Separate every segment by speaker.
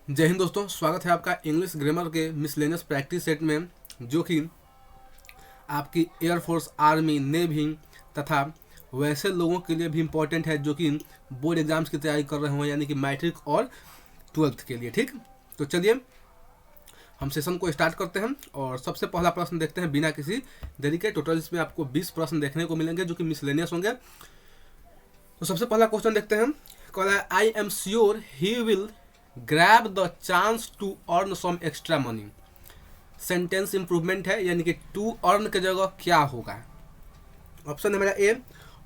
Speaker 1: जय हिंद दोस्तों, स्वागत है आपका इंग्लिश ग्रामर के मिसलेनियस प्रैक्टिस सेट में, जो कि आपकी एयरफोर्स, आर्मी, नेवी तथा वैसे लोगों के लिए भी इम्पोर्टेंट है जो कि बोर्ड एग्जाम्स की तैयारी कर रहे हों, यानी कि मैट्रिक और 12th के लिए। ठीक, तो चलिए हम सेशन को स्टार्ट करते हैं और सबसे पहला प्रश्न देखते हैं बिना किसी देरी के। टोटल इसमें आपको 20 प्रश्न देखने को मिलेंगे जो कि मिसलेनियस होंगे। तो सबसे पहला क्वेश्चन देखते हैं। कह रहा है, I am sure he will grab the chance to earn some extra money. Sentence improvement है, यानी कि टू अर्न की जगह क्या होगा। ऑप्शन है मेरा A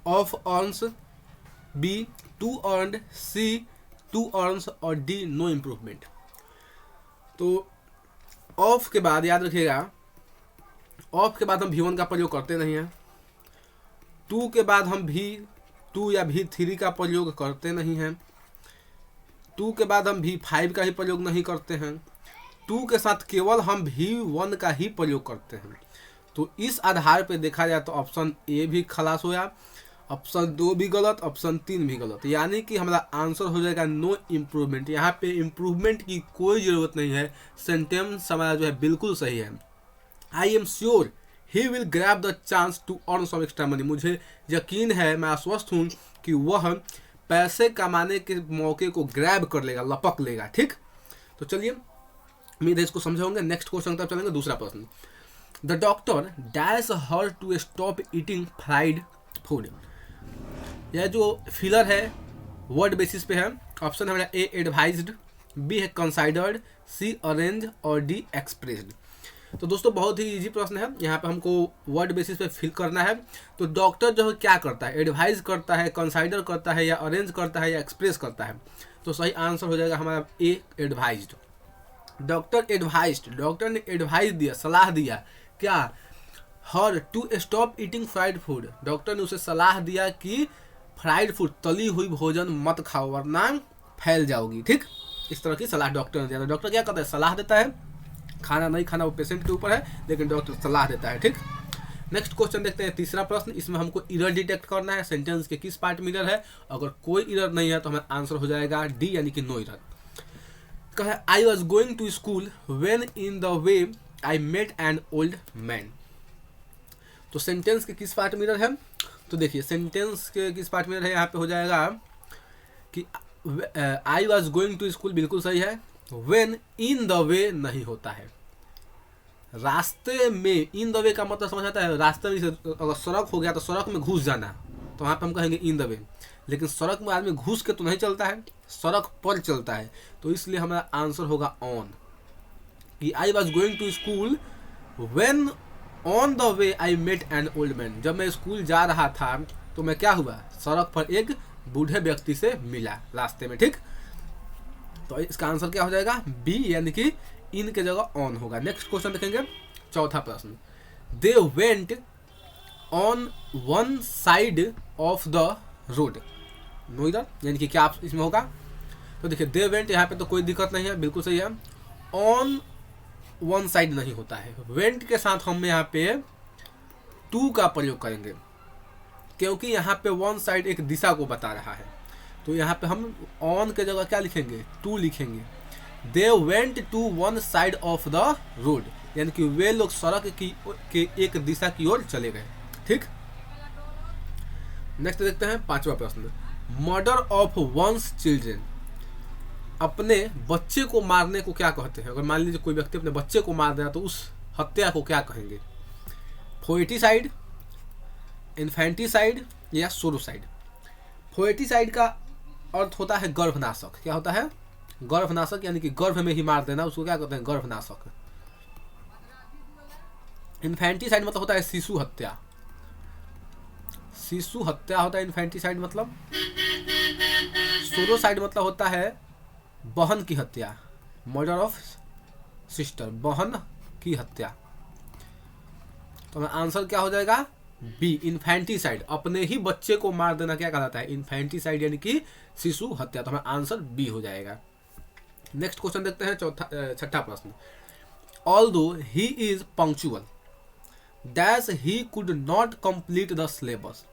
Speaker 1: of earns, B to earned, C to earns और डी नो इम्प्रूवमेंट। तो ऑफ के बाद याद रखिएगा, ऑफ के बाद हम V1 का प्रयोग करते नहीं हैं। टू के बाद हम V2 या V3 का प्रयोग करते नहीं हैं। टू के बाद हम V5 का ही प्रयोग नहीं करते हैं। टू के साथ केवल हम V1 का ही प्रयोग करते हैं। तो इस आधार पे देखा जाए तो ऑप्शन ए भी खलास होया, ऑप्शन 2 भी गलत, ऑप्शन 3 भी गलत, यानी कि हमारा आंसर हो जाएगा नो इम्प्रूवमेंट। यहाँ पे इम्प्रूवमेंट की कोई ज़रूरत नहीं है, सेंटेंस हमारा जो है बिल्कुल सही है। I am sure he will grab the chance to earn some extra money. मुझे यकीन है, मैं आश्वस्त हूँ कि वह पैसे कमाने के मौके को ग्रैब कर लेगा, लपक लेगा। ठीक, तो चलिए उम्मीद है इसको समझे होंगे। नेक्स्ट क्वेश्चन तक चलेंगे। दूसरा प्रश्न, the doctor dash her to stop eating fried food. यह जो फिलर है वर्ड बेसिस पे है। ऑप्शन है मेरा ए एडवाइज्ड, बी है कंसाइडर्ड, सी अरेंज और डी एक्सप्रेस्ड। तो दोस्तों बहुत ही इजी प्रश्न है, यहाँ पे हमको वर्ड बेसिस पे फिल करना है। तो डॉक्टर जो है क्या करता है, एडवाइज करता है, कंसाइडर करता है, या अरेंज करता है, या एक्सप्रेस करता है। तो सही आंसर हो जाएगा हमारा a advised. Doctor advised, doctor ने एडवाइस दिया, सलाह दिया क्या, her to stop eating fried food. Doctor ने उसे सलाह दिया कि फ्राइड फूड, तली हुई भोजन मत खाओ वरना फैल जाओगी। ठीक, इस तरह की सलाह डॉक्टर ने दिया। डॉक्टर क्या करता है, सलाह देता है। खाना नहीं खाना वो पेशेंट के ऊपर है, लेकिन डॉक्टर सलाह देता है। ठीक, नेक्स्ट क्वेश्चन देखते हैं। तीसरा प्रश्न, इसमें हमको इरर डिटेक्ट करना है, सेंटेंस के किस पार्ट में इरर है। अगर कोई इरर नहीं है तो हमारा आंसर हो जाएगा डी, यानी कि नो इरर। कहा I was going to school when in the way I met an old man. तो सेंटेंस के किस पार्ट में इरर है, तो देखिए सेंटेंस के किस पार्ट में इरर है। यहाँ पे हो जाएगा कि I was going to school बिल्कुल सही है, वेन इन द वे नहीं होता है। रास्ते में, इन द वे का मतलब समझ आता है, रास्ते में अगर सड़क हो गया तो सड़क में घुस जाना, तो वहाँ पे हम कहेंगे इन द वे। लेकिन सड़क में आदमी घुस के तो नहीं चलता है, सड़क पर चलता है। तो इसलिए हमारा आंसर होगा ऑन, कि I was going to school when on the way I met an old man. जब मैं स्कूल जा रहा था तो मैं क्या हुआ, सड़क पर एक बूढ़े व्यक्ति से मिला रास्ते में। ठीक, तो इसका आंसर क्या हो जाएगा, बी, यानी कि इन के जगह ऑन होगा। नेक्स्ट क्वेश्चन देखेंगे। चौथा प्रश्न, they went on one side of the road. No इधर, यानी कि क्या इसमें होगा, तो देखिए दे वेंट, यहाँ पे तो कोई दिक्कत नहीं है, बिल्कुल सही है। ऑन वन साइड नहीं होता है, वेंट के साथ हम यहाँ पे टू का प्रयोग करेंगे, क्योंकि यहाँ पे वन साइड एक दिशा को बता रहा है। तो यहाँ पे हम ऑन के जगह क्या लिखेंगे, टू लिखेंगे। They went to one side of the road, यानी कि वे लोग सड़क की एक दिशा की ओर चले गए। ठीक, नेक्स्ट देखते हैं पांचवा प्रश्न, मर्डर ऑफ वंस चिल्ड्रेन। अपने बच्चे को मारने को क्या कहते हैं। अगर मान लीजिए कोई व्यक्ति अपने बच्चे को मार दिया तो उस हत्या को क्या कहेंगे, फोएटिसाइड, इन्फेंटिसाइड या सोरोसाइड। फोएटिसाइड का अर्थ होता है गर्भनाशक। क्या होता है, गर्भनाशक, यानी कि गर्भ में ही मार देना, उसको क्या कहते हैं, गर्भनाशक। इन्फेंटिसाइड मतलब होता है शिशु हत्या, शिशु हत्या होता है इन्फेंटिसाइड मतलब। सोरोसाइड मतलब होता है बहन की हत्या, मर्डर ऑफ सिस्टर, बहन की हत्या। तो हमारा आंसर क्या हो जाएगा, बी, इन्फेंटिसाइड। अपने ही बच्चे को मार देना क्या कहलाता है, इन्फेंटिसाइड, यानी कि शिशु हत्या। तो हमारा आंसर बी हो जाएगा। नेक्स्ट क्वेश्चन देखते हैं। छठा प्रश्न, although he is punctual dash he could not complete the syllabus.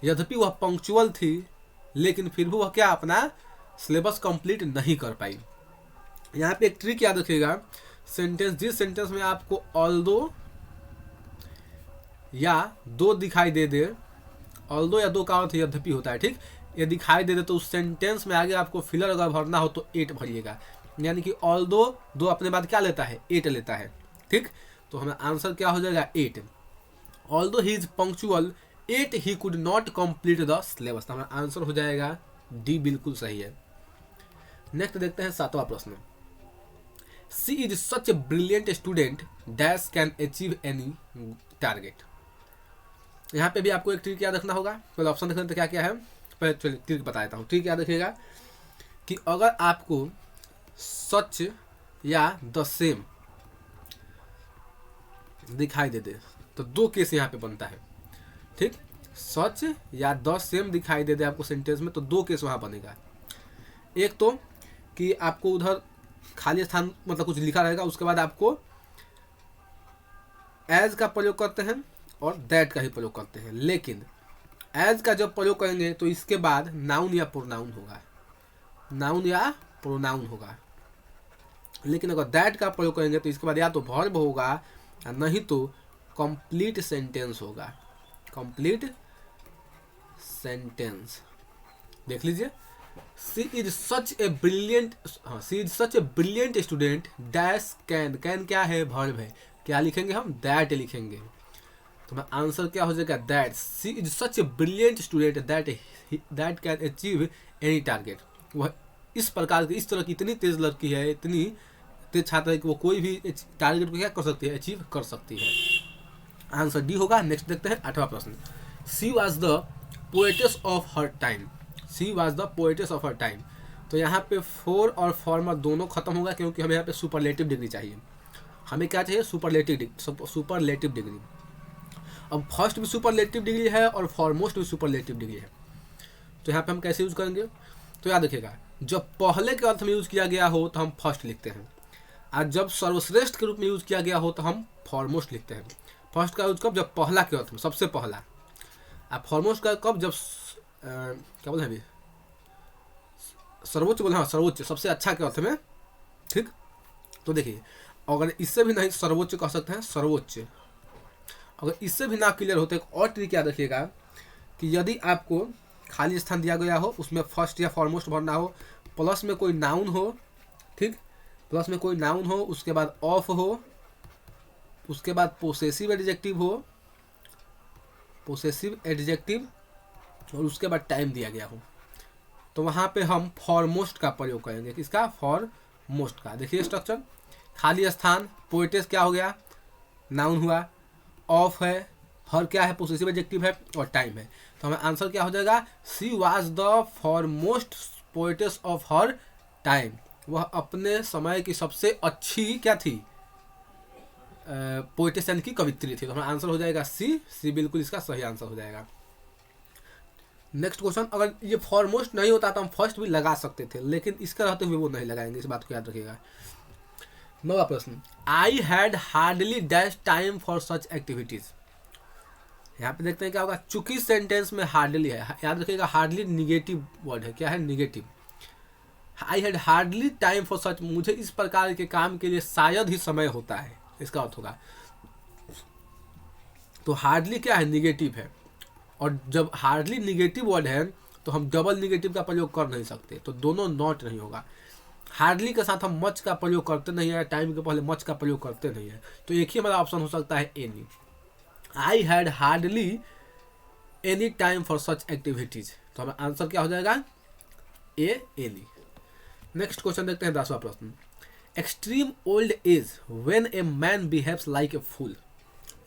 Speaker 1: यद्यपि वह पंक्चुअल थी लेकिन फिर भी वह क्या अपना सिलेबस कंप्लीट नहीं कर पाई। यहाँ पे एक ट्रिक याद रखिएगा, सेंटेंस जिस सेंटेंस में आपको ऑल्दो या दो दिखाई दे दे, ऑल्दो या दो का अर्थ यद्यपि होता है, ठीक, ये दिखाई दे दे तो उस सेंटेंस में आगे आपको फिलर अगर भरना हो तो 8 भरिएगा। यानी कि ऑल्दो दो अपने बाद क्या लेता है, 8 लेता है, ठीक। तो हमें आंसर क्या हो जाएगा, 8। Although he is punctual 8 he could not complete the syllabus. तो हमारा आंसर हो जाएगा डी, बिल्कुल सही है। नेक्स्ट देखते हैं 7वां प्रश्न। She is such a brilliant student dash can achieve any target. यहाँ पे भी आपको एक ट्रिक याद रखना होगा। पहले ऑप्शन देखते हैं तो क्या क्या है, पहले चलिए ट्रिक बता देता हूँ। ट्रिक याद रखिएगा कि अगर आपको सच या द सेम दिखाई दे दे तो दो केस यहाँ पे बनता है, ठीक। सच या द सेम दिखाई दे दे आपको सेंटेंस में तो दो केस वहाँ बनेगा। एक तो कि आपको उधर खाली स्थान मतलब कुछ लिखा रहेगा, उसके बाद आपको एज का प्रयोग करते हैं और दैट का ही प्रयोग करते हैं, लेकिन एज का जब प्रयोग करेंगे तो इसके बाद नाउन या प्रोनाउन होगा, नाउन या प्रोनाउन होगा। लेकिन अगर दैट का प्रयोग करेंगे तो इसके बाद या तो वर्ब होगा या नहीं तो कंप्लीट सेंटेंस होगा, कंप्लीट सेंटेंस। देख लीजिए, she is such a brilliant, हाँ, she is such a brilliant student dash can, can क्या है, वर्ब है, क्या लिखेंगे हम, दैट लिखेंगे। तो मैं आंसर क्या हो जाएगा, that. She is such a brilliant student that can achieve any target. वह इस प्रकार की, इस तरह की इतनी तेज लड़की है, इतनी तेज छात्र है कि वो कोई भी टारगेट को क्या कर सकती है, अचीव कर सकती है। आंसर डी होगा। नेक्स्ट देखते हैं 8वां प्रश्न। She was the poetess of her time. She was the poetess of her time. तो यहाँ पे फोर और फॉर्मर दोनों खत्म होगा क्योंकि हमें यहाँ पे सुपरलेटिव डिग्री चाहिए। हमें क्या चाहिए, सुपरलेटिव डिग्री। अब फर्स्ट भी सुपरलेटिव डिग्री है और फॉरमोस्ट भी सुपरलेटिव डिग्री है। तो यहाँ पे हम कैसे यूज करेंगे, तो याद रखिएगा, जब पहले के अर्थ में यूज किया गया हो तो हम फर्स्ट लिखते हैं, और जब सर्वश्रेष्ठ के रूप में यूज किया गया हो तो हम फॉरमोस्ट लिखते हैं। फर्स्ट का यूज कब, जब पहला के अर्थ में, सबसे पहला। अब फॉरमोस्ट का कब, जब क्या बोले अभी, सर्वोच्च बोले, हाँ सर्वोच्च, सबसे अच्छा के अर्थ में, ठीक। तो देखिए, अगर इससे भी नहीं सर्वोच्च कह सकते हैं, सर्वोच्च। अगर इससे भी ना क्लियर होते, एक और ट्रिक याद रखिएगा कि यदि आपको खाली स्थान दिया गया हो, उसमें फर्स्ट या फॉरमोस्ट भरना हो, प्लस में कोई नाउन हो, ठीक, प्लस में कोई नाउन हो, उसके बाद ऑफ हो, उसके बाद पोसेसिव एडजेक्टिव हो, पोसेसिव एडजेक्टिव, और उसके बाद टाइम दिया गया हो, तो वहाँ पे हम फॉरमोस्ट का प्रयोग करेंगे। किसका, फॉरमोस्ट का। देखिए स्ट्रक्चर, खाली स्थान, पोएटेस क्या हो गया, नाउन हुआ, ऑफ है, हर क्या है, पोसेसिव एडजेक्टिव है, और टाइम है। तो हमें आंसर क्या हो जाएगा, she was the foremost poetess of her time. वह अपने समय की सबसे अच्छी क्या थी, पोएटेस यानी कि कवित्री थी। तो हमारा आंसर हो जाएगा सी, सी बिल्कुल इसका सही आंसर हो जाएगा। नेक्स्ट क्वेश्चन, अगर ये फॉरमोस्ट नहीं होता तो हम फर्स्ट भी लगा सकते थे, लेकिन इसका रहते हुए वो नहीं लगाएंगे, इस बात को याद रखिएगा। 9वां प्रश्न, I had hardly dash time for such activities. यहाँ पे देखते हैं क्या होगा, चूंकि सेंटेंस में हार्डली है, याद रखिएगा हार्डली निगेटिव वर्ड है, क्या है, negative. I had hardly time for such, मुझे इस प्रकार के काम के लिए शायद ही समय होता है, इसका अर्थ होगा। तो हार्डली क्या है, निगेटिव है, और जब हार्डली निगेटिव वर्ड है तो हम डबल निगेटिव का प्रयोग कर नहीं सकते, तो दोनों नॉट नहीं होगा। हार्डली के साथ हम मच का प्रयोग करते नहीं है, टाइम के पहले मच का प्रयोग करते नहीं है, तो एक ही हमारा ऑप्शन हो सकता है any. I had hardly any time for such activities. तो हमारा आंसर क्या हो जाएगा, ए, एनी। नेक्स्ट क्वेश्चन देखते हैं 10वां प्रश्न। Extreme old age when a man behaves like a fool.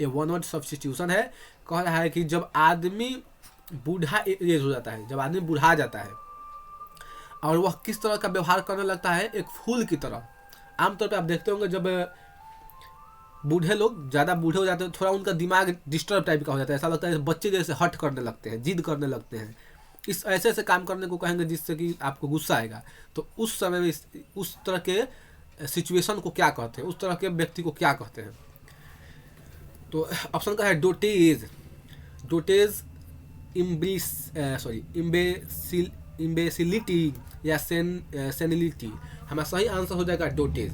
Speaker 1: ये वन वर्ड सब्स्टिट्यूशन है। कह रहा है कि जब आदमी बूढ़ा एज हो जाता है, जब आदमी बूढ़ा जाता है और वह किस तरह का व्यवहार करने लगता है, एक फूल की तरह। आमतौर पे आप देखते होंगे जब बूढ़े लोग ज़्यादा बूढ़े हो जाते हैं, थोड़ा उनका दिमाग डिस्टर्ब टाइप का हो जाता है, ऐसा लगता है बच्चे जैसे हट करने लगते हैं, जिद करने लगते हैं, इस ऐसे ऐसे काम करने को कहेंगे जिससे कि आपको गुस्सा आएगा। तो उस समय में उस तरह के सिचुएशन को क्या कहते हैं, उस तरह के व्यक्ति को क्या कहते हैं। तो ऑप्शन का है डोटेज, डोटेज, इम्बेसिल, इम्बेसिलिटी या सेनिलिटी, हमारा सही आंसर हो जाएगा डोटेज।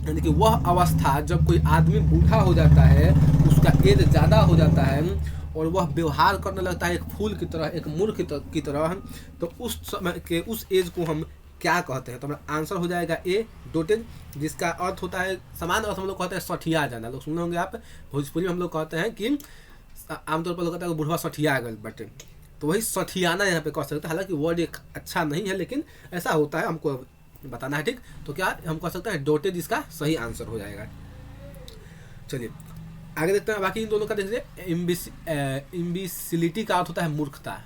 Speaker 1: यानी कि वह अवस्था जब कोई आदमी बूढ़ा हो जाता है, उसका एज ज़्यादा हो जाता है और वह व्यवहार करने लगता है एक फूल की तरह, एक मूर्ख की तरह, तो उस समय के उस एज को हम क्या कहते हैं? तो हमारा आंसर हो जाएगा ए डोटेज, जिसका अर्थ होता है, समान अर्थ हम लोग कहते हैं सठिया जाना। लोग सुने होंगे आप, भोजपुरी में हम लोग कहते हैं कि आमतौर पर लोग कहते हैं बुढ़वा सठिया गल बटे, तो वही सठियाना यहाँ पे कह सकते हैं। हालांकि वर्ड एक अच्छा नहीं है, लेकिन ऐसा होता है, हमको बताना है, ठीक। तो क्या हम कह सकते हैं डोटेज इसका सही आंसर हो जाएगा। चलिए आगे देखते हैं, बाकी इन दोनों का देख लीजिए। इम्बिसिलिटी का अर्थ होता है मूर्खता,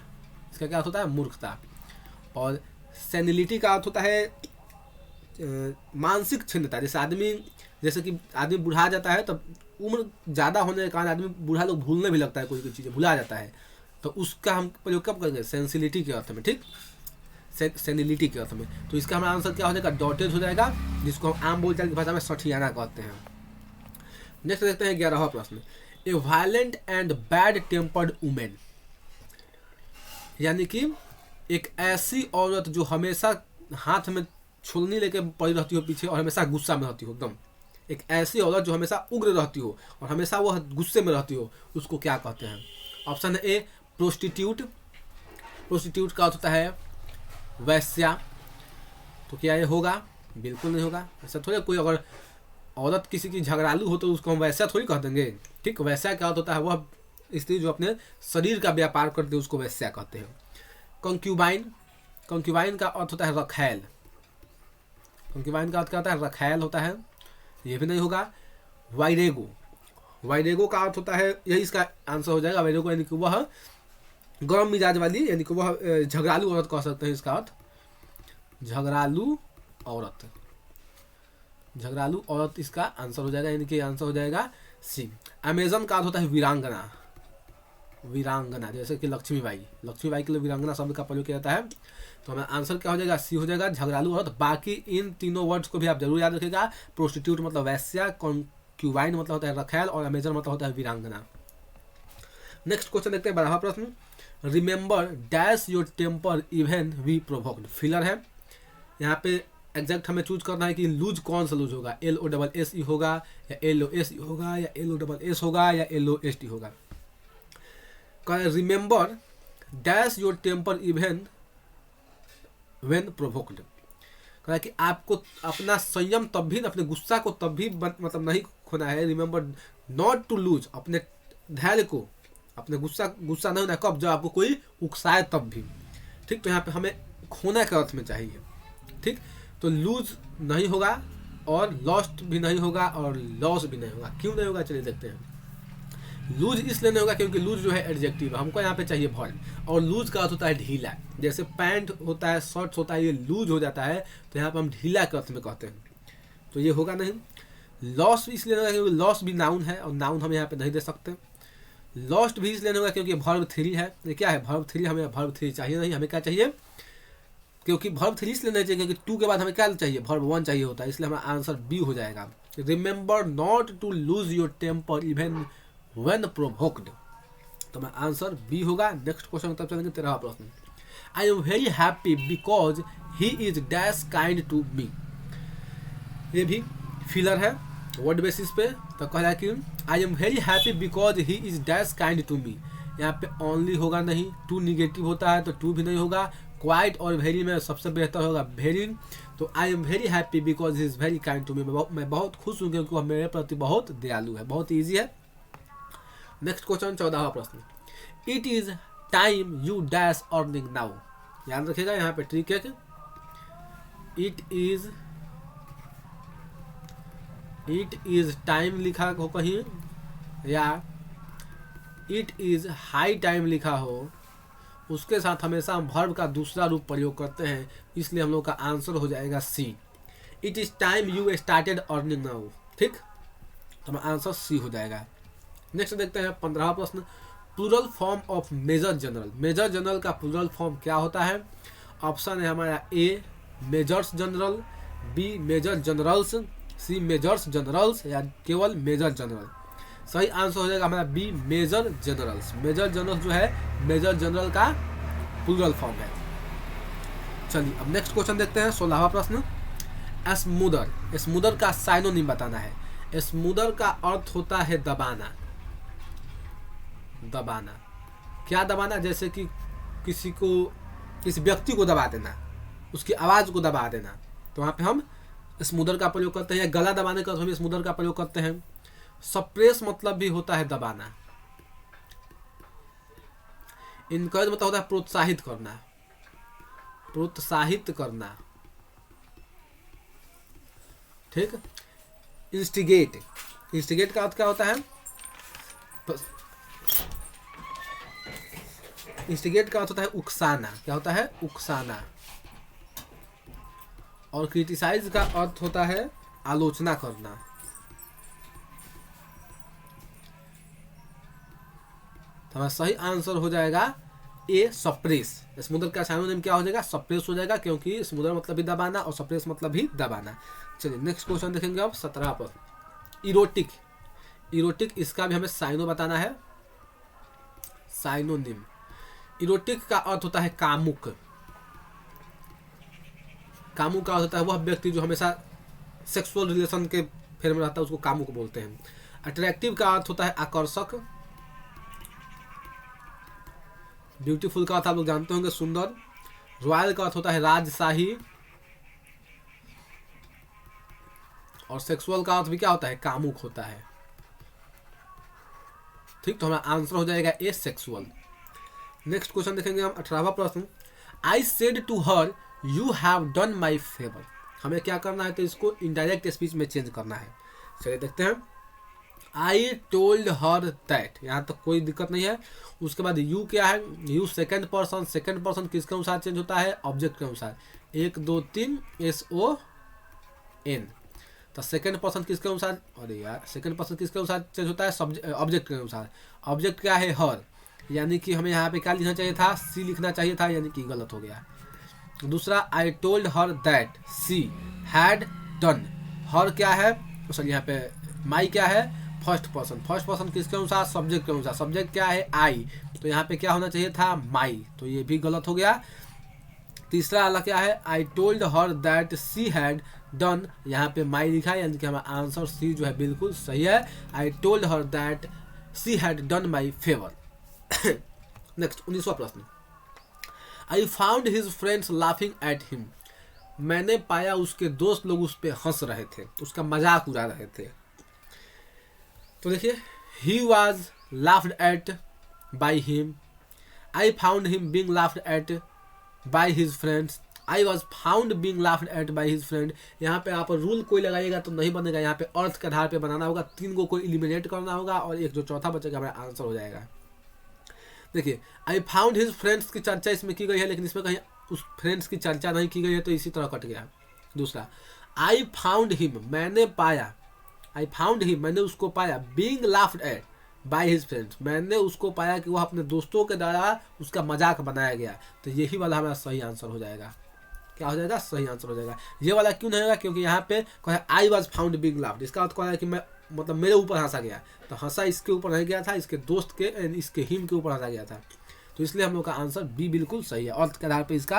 Speaker 1: इसका क्या अर्थ होता है? मूर्खता। और सेनिलिटी का अर्थ होता है मानसिक क्षीणता। जैसे कि आदमी बुढ़ा जाता है, तब उम्र ज़्यादा होने के कारण आदमी बूढ़ा लोग भूलने भी लगता है, कोई चीज़ें भुला जाता है, तो उसका हम प्रयोग कब करेंगे? सेंसिलिटी के अर्थ में, ठीक, सेनिलिटी के अर्थ में। तो इसका हमारा आंसर क्या हो जाएगा? डॉटेज हो जाएगा, जिसको हम आम बोलचाल की भाषा में सठियाना कहते हैं। नेक्स्ट देखते हैं 11वां प्रश्न। ए violent and bad tempered women, यानी कि एक ऐसी औरत जो हमेशा हाथ में छुलनी लेके पड़ी रहती हो पीछे और हमेशा गुस्सा में रहती हो, एकदम एक ऐसी औरत जो हमेशा उग्र रहती हो और हमेशा वह गुस्से में रहती हो, उसको क्या कहते हैं? ऑप्शन है ए प्रोस्टिट्यूट। प्रोस्टिट्यूट का अर्थ होता है वैश्या। तो क्या ये होगा? बिल्कुल नहीं होगा। ऐसा थोड़ा कोई अगर औरत किसी की झगड़ालू हो तो उसको हम वैश्या थोड़ी कह देंगे, ठीक। वैश्या क्या अर्थ होता है? वह स्त्री जो अपने शरीर का व्यापार करते हैं, उसको वैश्या कहते हैं। कंक्यूबाइन, कंक्यूबाइन का अर्थ होता है रखैल। कंक्यूबाइन का अर्थ क्या होता है? रखैल होता है, ये भी नहीं होगा। वाइरेगो, वाइरेगो का अर्थ होता है, यही इसका आंसर हो जाएगा। वाइरेगो यानी कि वह गर्म मिजाज वाली, यानी कि वह झगड़ालू औरत कह सकते हैं, इसका अर्थ झगड़ालू औरत। झगड़ालू औरत इसका आंसर हो जाएगा, यानी कि आंसर हो जाएगा सी। अमेजन का अर्थ होता है वीरांगना। वीरांगना जैसे कि लक्ष्मीबाई, लक्ष्मीबाई के लिए वीरांगना शब्द का प्रयोग किया जाता है। तो हमारा आंसर क्या हो जाएगा? सी हो जाएगा, झगड़ालू औरत। बाकी इन तीनों वर्ड्स को भी आप जरूर याद रखिएगा। प्रोस्टिट्यूट मतलब वैश्या, कंक्यूबाइन मतलब होता है रखैल, और अमेजन मतलब होता है वीरांगना। नेक्स्ट क्वेश्चन देखते हैं 12वां प्रश्न। Remember dash your temper even we provoked. Filler है, यहाँ पे एग्जैक्ट हमें चूज करना है कि लूज कौन सा लूज होगा, LOSSE होगा या LOSE होगा या LOSS होगा या LOST होगा। Remember dash your temper even when provoked, कहा कि आपको अपना संयम तब भी, अपने गुस्सा को तब भी मतलब नहीं खोना है। रिमेंबर नॉट टू लूज, अपने धैर्य को, अपने गुस्सा नहीं होना कब? जब आपको कोई उकसाए तब भी, ठीक। तो यहाँ पे हमें खोना के अर्थ में चाहिए, ठीक। तो लूज नहीं होगा और लॉस्ट भी नहीं होगा और लॉस भी नहीं होगा। क्यों नहीं होगा? चलिए देखते हैं। लूज इसलिए नहीं होगा क्योंकि लूज जो है एडजेक्टिव, हमको यहाँ पे चाहिए वर्ब, और लूज का अर्थ होता है ढीला। जैसे पैंट होता है, शर्ट्स होता है, ये लूज हो जाता है, तो यहाँ पे हम ढीला के अर्थ में कहते हैं, तो ये होगा नहीं। लॉस इसलिए नहीं होगा क्योंकि लॉस भी नाउन है और नाउन हम यहाँ पे नहीं दे सकते। लॉस्ट भी इसलिए नहीं होगा क्योंकि वर्ब 3 है। ये क्या है? वर्ब 3। हमें वर्ब 3 चाहिए नहीं, हमें क्या चाहिए? क्योंकि वर्ब 3 इसलिए नहीं चाहिए क्योंकि 2 के बाद हमें क्या चाहिए? वर्ब 1 चाहिए होता है, इसलिए हमारा आंसर बी हो जाएगा। Remember not to lose your temper even when provoked, तो हमारा आंसर बी होगा। नेक्स्ट क्वेश्चन तब चलेंगे 13वां प्रश्न। I am very happy because he is dash kind to me. ये भी फिलर है वर्ड बेसिस पे। तो कह रहा है कि I am very happy because he is dash kind to me. यहाँ पे ओनली होगा नहीं, टू निगेटिव होता है तो टू भी नहीं होगा। क्वाइट और वेरी में सबसे बेहतर होगा वेरी। तो I am very happy because he is very kind to me, मैं बहुत खुश हूँ क्योंकि वह मेरे प्रति बहुत दयालु है। बहुत ईजी है। नेक्स्ट क्वेश्चन 14वां प्रश्न। It is time you dash earning now. याद रखिएगा यहाँ पे ट्रिक है। इट इज टाइम लिखा हो कहीं या इट इज हाई टाइम लिखा हो, उसके साथ हमेशा हम वर्ब का दूसरा रूप प्रयोग करते हैं, इसलिए हम लोग का आंसर हो जाएगा C. It is time you started earning now, ठीक। तो हमारा आंसर सी हो जाएगा। नेक्स्ट देखते हैं 15वां प्रश्न। Plural form of major general. Major general का प्लूरल फॉर्म क्या होता है? ऑप्शन है हमारा A majors general, B major generals, C majors generals या केवल मेजर जनरल। सही आंसर हो जाएगा हमारा B major generals. Major generals जो है मेजर जनरल का प्लूरल फॉर्म है। चलिए अब नेक्स्ट क्वेश्चन देखते हैं, 16वां प्रश्न। स्मूदर, स्मूदर का साइनोनिम बताना है। स्मूदर का अर्थ होता है दबाना। दबाना क्या दबाना? जैसे कि किसी व्यक्ति को दबा देना, उसकी आवाज़ को दबा देना, तो वहाँ पे हम स्मूदर का प्रयोग करते हैं। गला दबाने का हम स्मूदर का प्रयोग करते हैं। सप्रेस मतलब भी होता है दबाना। इनकरेज मतलब होता है प्रोत्साहित करना, प्रोत्साहित करना, ठीक। इंस्टिगेट, इंस्टिगेट का अर्थ क्या होता है? इंस्टिगेट का अर्थ होता है उकसाना। क्या होता है? उकसाना। और क्रिटिसाइज का अर्थ होता है आलोचना करना। तो हमारा सही आंसर हो जाएगा ए, सप्रेस। स्मूदर का साइनोनिम क्या हो जाएगा? सप्रेस हो जाएगा, क्योंकि स्मूदर मतलब भी दबाना और सप्रेस मतलब भी दबाना। चलिए नेक्स्ट क्वेश्चन देखेंगे अब 17 पर। इरोटिक, इरोटिक इसका भी हमें साइनो बताना है, साइनोनिम। इरोटिक का अर्थ होता है कामुक। कामुक का अर्थ होता है वह व्यक्ति जो हमेशा सेक्सुअल रिलेशन के फेर में रहता है, उसको कामुक बोलते हैं। अट्रैक्टिव का अर्थ होता है आकर्षक। ब्यूटीफुल का अर्थ आप लोग जानते होंगे, सुंदर। रॉयल का अर्थ होता है राजशाही। और सेक्सुअल का अर्थ भी क्या होता है? कामुक होता है, ठीक। तो हमारा आंसर हो जाएगा ए, सेक्सुअल। नेक्स्ट क्वेश्चन देखेंगे हम 18वां प्रश्न। I said to her you have done my favour. हमें क्या करना है? तो इसको इनडायरेक्ट स्पीच में चेंज करना है। चलिए देखते हैं। आई टोल्ड हर दैट, यहाँ तक कोई दिक्कत नहीं है। उसके बाद यू क्या है? You second person. Second person किसके अनुसार चेंज होता है? ऑब्जेक्ट के अनुसार। 1 2 3 SON। तो सेकंड पर्सन किसके अनुसार? अरे यार, सेकंड पर्सन किसके अनुसार चेंज होता है? ऑब्जेक्ट के अनुसार। ऑब्जेक्ट क्या है? हर। यानी कि हमें यहाँ पे क्या लिखना चाहिए था? सी लिखना चाहिए था, यानी कि गलत हो गया। दूसरा, I told her that she had done. Her क्या है? सॉरी, यहाँ पे माई क्या है? First person. फर्स्ट पर्सन किसके अनुसार? सब्जेक्ट के अनुसार। सब्जेक्ट क्या है? आई। तो यहाँ पे क्या होना चाहिए था? माई। तो ये भी गलत हो गया। तीसरा वाला क्या है? I told her that she had done. यहाँ पे माई लिखा है, यानी कि हमारा आंसर सी जो है बिल्कुल सही है। I told her that she had done my favour. Next 19वां प्रश्न। I found his friends laughing at him. मैंने पाया उसके दोस्त लोग उस पर हंस रहे थे, उसका मजाक उड़ा रहे थे। तो देखिए, he was laughed eight by him. I found him being laughed eight by his friends. I was found being laughed eight by his friend. यहाँ पे आप रूल कोई लगाइएगा तो नहीं बनेगा, यहाँ पे अर्थ के आधार पे बनाना होगा। 3 को इलिमिनेट करना होगा और एक जो चौथा बचेगा हमारा आंसर हो जाएगा। देखिए, आई फाउंड हिज फ्रेंड्स की चर्चा इसमें की गई है, लेकिन इसमें कहीं उस फ्रेंड्स की चर्चा नहीं की गई है, तो इसी तरह कट गया। दूसरा, आई फाउंड हिम, मैंने पाया। आई फाउंड हिम, मैंने उसको पाया। Being laughed eight by his friends, मैंने उसको पाया कि वह अपने दोस्तों के द्वारा उसका मजाक बनाया गया। तो यही वाला हमारा सही आंसर हो जाएगा। क्या हो जाएगा? सही आंसर हो जाएगा। ये वाला क्यों नहीं होगा? क्योंकि यहाँ पे कहा I was found being laughed, इसका अर्थ कहा है कि मैं मतलब मेरे ऊपर हंसा गया। तो हंसा इसके ऊपर नहीं गया था, इसके दोस्त के इसके हिम के ऊपर हंसा गया था। तो इसलिए हम लोग का आंसर बी बिल्कुल सही है। अर्थ के आधार पर इसका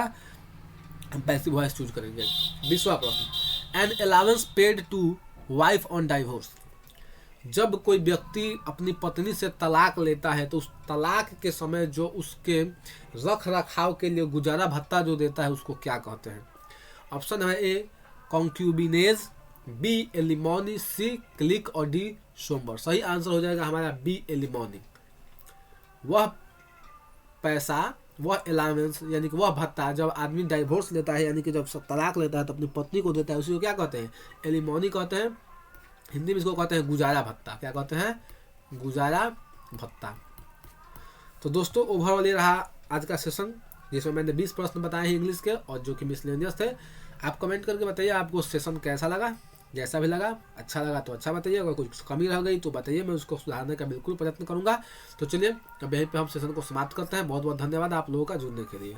Speaker 1: हम पैसिव वॉइस चूज करेंगे। 20वां प्रश्न। An allowance paid to wife on divorce. जब कोई व्यक्ति अपनी पत्नी से तलाक लेता है तो उस तलाक के समय जो उसके रख रखाव के लिए गुजारा भत्ता जो देता है उसको क्या कहते हैं? ऑप्शन है ए कॉन्क्यूबिनेज, बी एलिमोनी, सी क्लिक और डी सोमबर। सही आंसर हो जाएगा हमारा बी एलिमोनी। वह पैसा, वह अलाउंस यानी कि वह भत्ता जब आदमी डाइवोर्स लेता है यानी कि जब तलाक लेता है तो अपनी पत्नी को देता है, उसी को क्या कहते हैं? एलिमोनी कहते हैं। हिंदी में इसको कहते हैं गुजारा भत्ता। क्या कहते हैं? गुजारा भत्ता। तो दोस्तों, ओवरऑल ये रहा आज का सेशन, जिसमें मैंने 20 प्रश्न बताए हैं इंग्लिश के और जो कि मिसलेनियस थे। आप कमेंट करके बताइए आपको सेशन कैसा लगा। जैसा भी लगा, अच्छा लगा तो अच्छा बताइए, अगर कुछ कमी रह गई तो बताइए, मैं उसको सुधारने का बिल्कुल प्रयत्न करूंगा। तो चलिए अब यहीं पे हम सेशन को समाप्त करते हैं। बहुत बहुत धन्यवाद आप लोगों का जुड़ने के लिए।